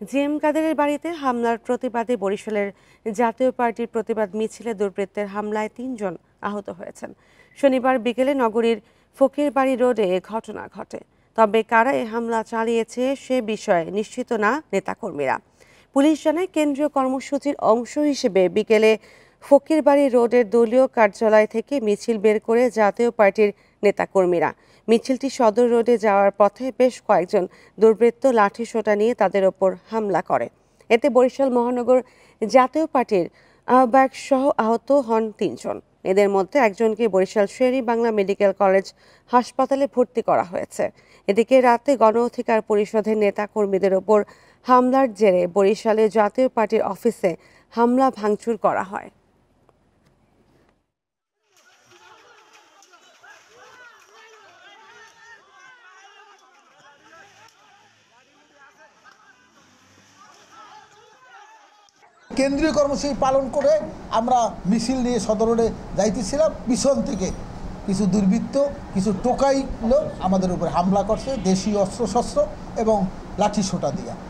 G M কাদেরের বাড়িতে হামলার প্রতিবাদে বরিশালের জাতীয় পার্টির প্রতিবাদ মিছিলে দুর্বৃত্তের হামলায় ৩ জন আহত হয়েছেন। শনিবার বিকেলে নগরীর ফকিরবাড়ি রোডে এ ঘটনা ঘটে। তবে কারা এ হামলা চালিয়েছে সে বিষয়ে নিশ্চিত না নেতাকর্মীরা। পুলিশ জানায় কেন্দ্রীয় কর্মসূচির অংশ হিসেবে বিকেলে ফকিরবাড়ি রোডের দলীয় কার্যালয় থেকে মিছিল বের করে জাতীয় পার্টির নেতাকর্মীরা। মিছিলটি সদর রোডে যাওয়ার পথে বেশ কয়েকজন দুর্বৃত্ত লাঠিসোঁটা নিয়ে তাদের ওপর হামলা করে। এতে বরিশাল মহানগর জাতীয় পার্টির আহ্বায়ক সহ আহত হন ৩ জন। এদের মধ্যে একজনকে বরিশাল শের-ই-বাংলা মেডিকেল কলেজ হাসপাতালে ভর্তি করা হয়েছে। এদিকে রাতে গণ অধিকার পরিষদের নেতা কর্মীদের ওপর হামলার জেরে বরিশালে জাতীয় পার্টির অফিসে হামলা ভাঙচুর করা হয়। কেন্দ্রীয় কর্মসূচি পালন করে আমরা মিছিল নিয়ে সদর রোডে যাইতেছিলাম। পিছন থেকে কিছু দুর্বৃত্ত, কিছু টোকাই লোক আমাদের উপরে হামলা করছে দেশীয় অস্ত্রশস্ত্র এবং লাঠিসোঁটা দিয়া।